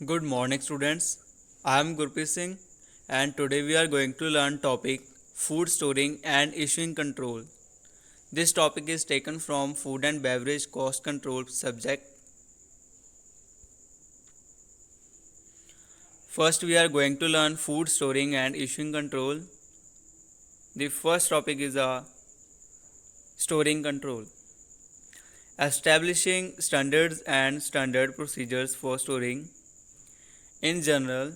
Good morning students. I am Gurpreet Singh and today we are going to learn topic food storing and issuing control. This topic is taken from food and beverage cost control subject. First we are going to learn food storing and issuing control. The first topic is storing control. Establishing standards and standard procedures for storing. In general,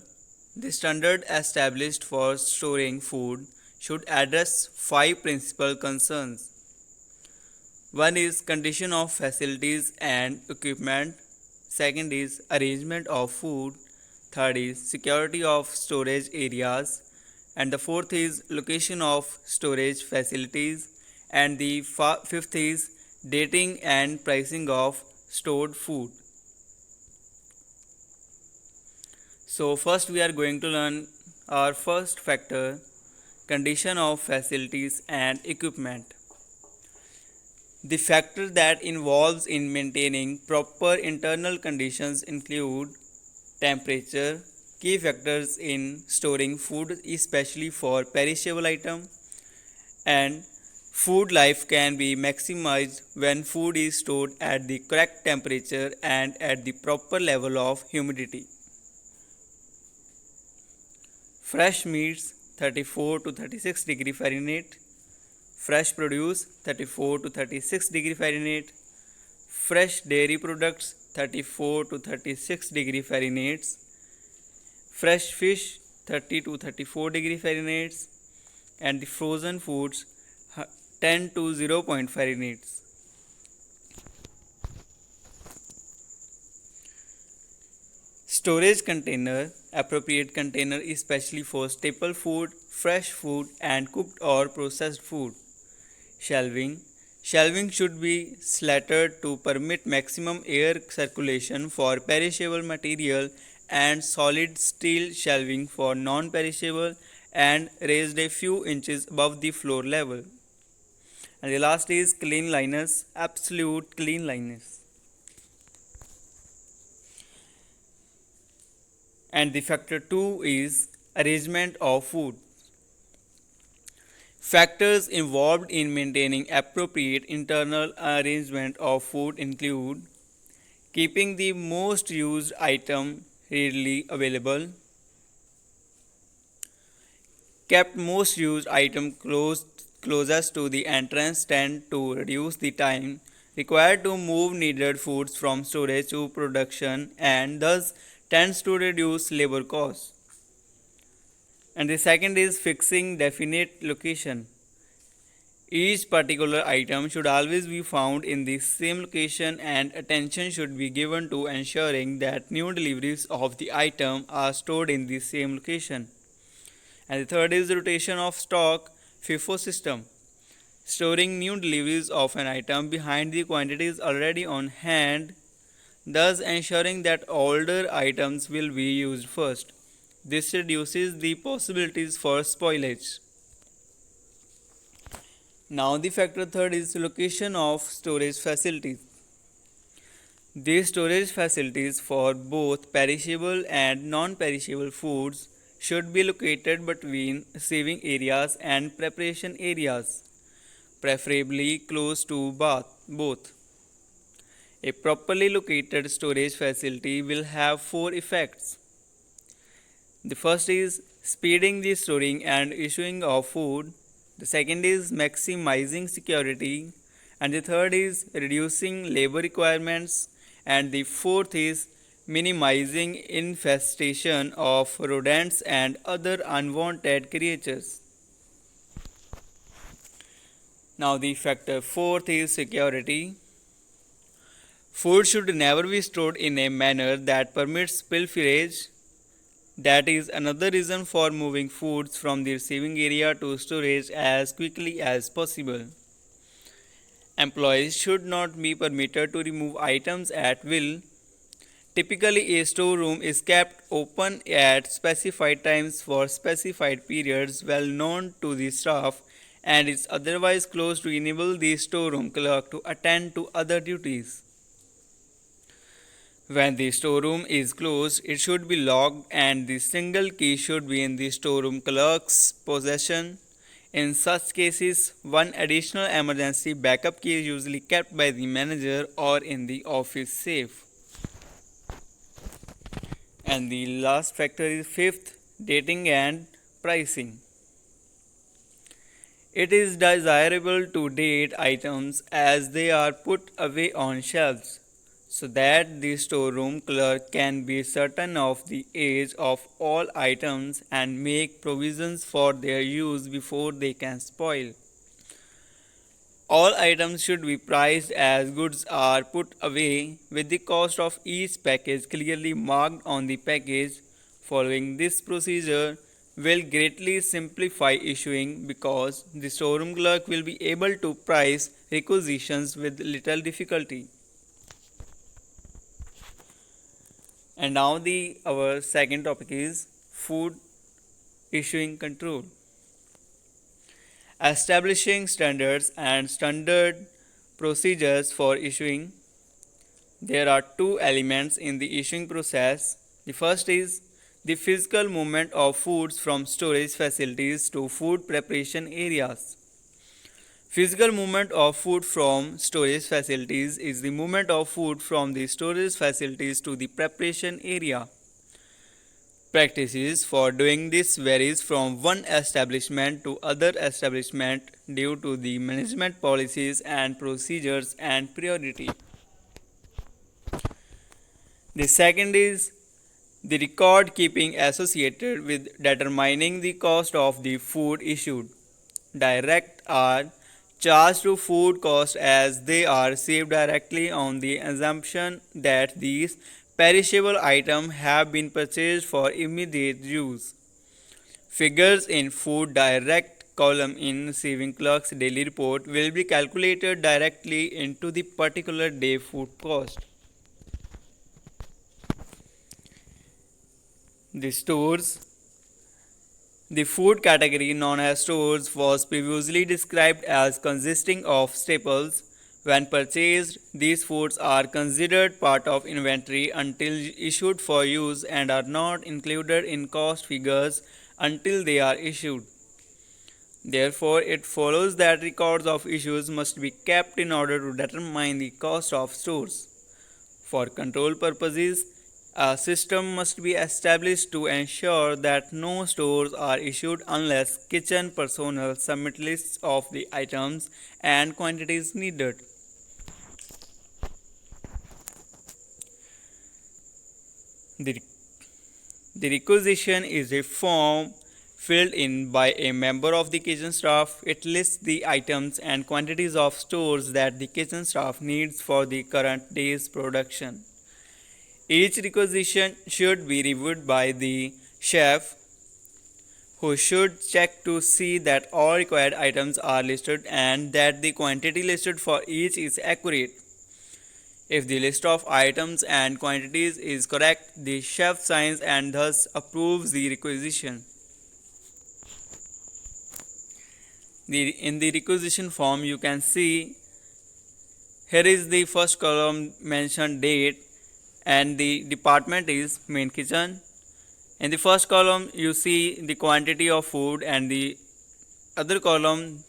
the standard established for storing food should address five principal concerns. One is condition of facilities and equipment. Second is arrangement of food. Third is security of storage areas. And the fourth is location of storage facilities. And the fifth is dating and pricing of stored food. So first we are going to learn our first factor, condition of facilities and equipment. The factors that involves in maintaining proper internal conditions include temperature, key factors in storing food especially for perishable item, and food life can be maximized when food is stored at the correct temperature and at the proper level of humidity. Fresh meats 34 to 36 degree Fahrenheit, fresh produce 34 to 36 degree Fahrenheit, fresh dairy products 34 to 36 degree Fahrenheit, fresh fish 30 to 34 degree Fahrenheit, and the frozen foods 10 to 0 point Fahrenheit. Storage container, appropriate container especially for staple food, fresh food and cooked or processed food. Shelving. Shelving should be slatted to permit maximum air circulation for perishable material and solid steel shelving for non-perishable and raised a few inches above the floor level. And the last is cleanliness, absolute cleanliness. And the factor 2 is arrangement of food. Factors involved in maintaining appropriate internal arrangement of food include keeping the most used item readily available, kept most used item closest to the entrance stand to reduce the time required to move needed foods from storage to production and thus tends to reduce labor costs. And the second is fixing definite location. Each particular item should always be found in the same location and attention should be given to ensuring that new deliveries of the item are stored in the same location. And the third is rotation of stock FIFO system. Storing new deliveries of an item behind the quantities already on hand, thus ensuring that older items will be used first. This reduces the possibilities for spoilage. Now the factor third is location of storage facilities. These storage facilities for both perishable and non-perishable foods should be located between receiving areas and preparation areas, preferably close to both. A properly located storage facility will have four effects. The first is speeding the storing and issuing of food. The second is maximizing security. And the third is reducing labor requirements. And the fourth is minimizing infestation of rodents and other unwanted creatures. Now the factor fourth is security. Food should never be stored in a manner that permits pilferage. That is another reason for moving foods from the receiving area to storage as quickly as possible. Employees should not be permitted to remove items at will. Typically, a storeroom is kept open at specified times for specified periods well known to the staff and is otherwise closed to enable the storeroom clerk to attend to other duties. When the storeroom is closed, it should be locked and the single key should be in the storeroom clerk's possession. In such cases, one additional emergency backup key is usually kept by the manager or in the office safe. And the last factor is fifth, dating and pricing. It is desirable to date items as they are put away on shelves so that the storeroom clerk can be certain of the age of all items and make provisions for their use before they can spoil. All items should be priced as goods are put away, with the cost of each package clearly marked on the package. Following this procedure will greatly simplify issuing because the storeroom clerk will be able to price requisitions with little difficulty. And now the our second topic is food issuing control. Establishing standards and standard procedures for issuing. There are two elements in the issuing process. The first is the physical movement of foods from storage facilities to food preparation areas. Physical movement of food from storage facilities is the movement of food from the storage facilities to the preparation area. Practices for doing this varies from one establishment to other establishment due to the management policies and procedures and priority. The second is the record keeping associated with determining the cost of the food issued. Direct are charged to food cost as they are received directly on the assumption that these perishable items have been purchased for immediate use. Figures in food direct column in receiving clerk's daily report will be calculated directly into the particular day food cost. The stores. The food category known as stores was previously described as consisting of staples. When purchased, these foods are considered part of inventory until issued for use and are not included in cost figures until they are issued. Therefore, it follows that records of issues must be kept in order to determine the cost of stores. For control purposes, a system must be established to ensure that no stores are issued unless kitchen personnel submit lists of the items and quantities needed. The, the requisition is a form filled in by a member of the kitchen staff. It lists the items and quantities of stores that the kitchen staff needs for the current day's production. Each requisition should be reviewed by the chef, who should check to see that all required items are listed and that the quantity listed for each is accurate. If the list of items and quantities is correct, the chef signs and thus approves the requisition. In the requisition form, you can see here is the first column mentioned date and the department is main kitchen. In the first column you see the quantity of food and the other column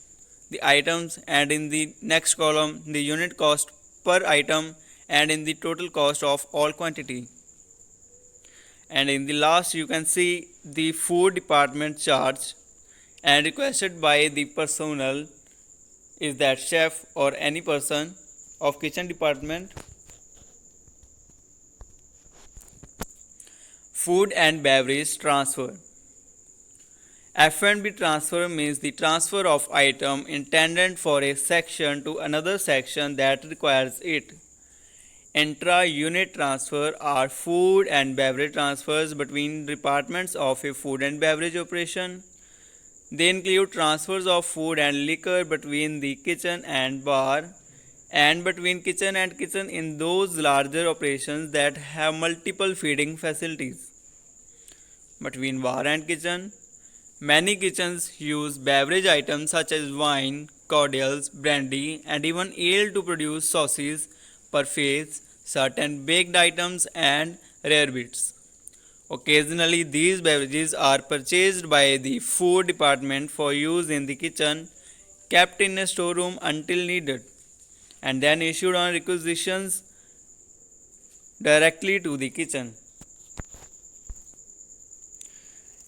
the items, and in the next column the unit cost per item and in the total cost of all quantity. And in the last you can see the food department charge and requested by the personnel is that chef or any person of kitchen department. Food and beverage transfer. F&B transfer means the transfer of item intended for a section to another section that requires it. Intra-unit transfer are food and beverage transfers between departments of a food and beverage operation. They include transfers of food and liquor between the kitchen and bar and between kitchen and kitchen in those larger operations that have multiple feeding facilities. Between bar and kitchen, many kitchens use beverage items such as wine, cordials, brandy, and even ale to produce sauces, parfaits, certain baked items, and rare bits. Occasionally, these beverages are purchased by the food department for use in the kitchen, kept in a storeroom until needed, and then issued on requisitions directly to the kitchen.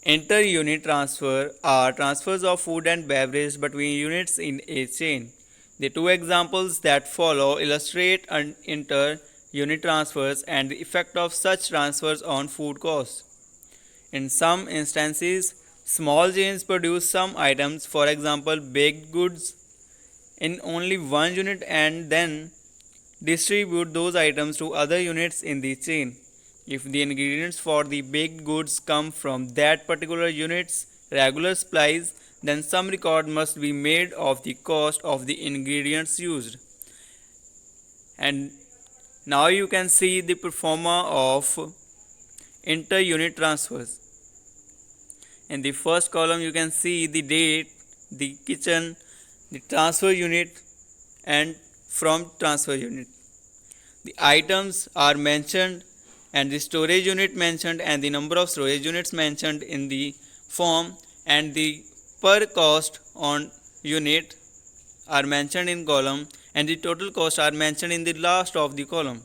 Inter-unit transfer are transfers of food and beverage between units in a chain. The two examples that follow illustrate inter-unit transfers and the effect of such transfers on food costs. In some instances, small chains produce some items, for example baked goods, in only one unit and then distribute those items to other units in the chain. If the ingredients for the baked goods come from that particular unit's regular supplies, then some record must be made of the cost of the ingredients used. And now you can see the performa of inter-unit transfers. In the first column you can see the date, the kitchen, the transfer unit, and from transfer unit. The items are mentioned and the storage unit mentioned and the number of storage units mentioned in the form, and the per cost on unit are mentioned in column, and the total cost are mentioned in the last of the column.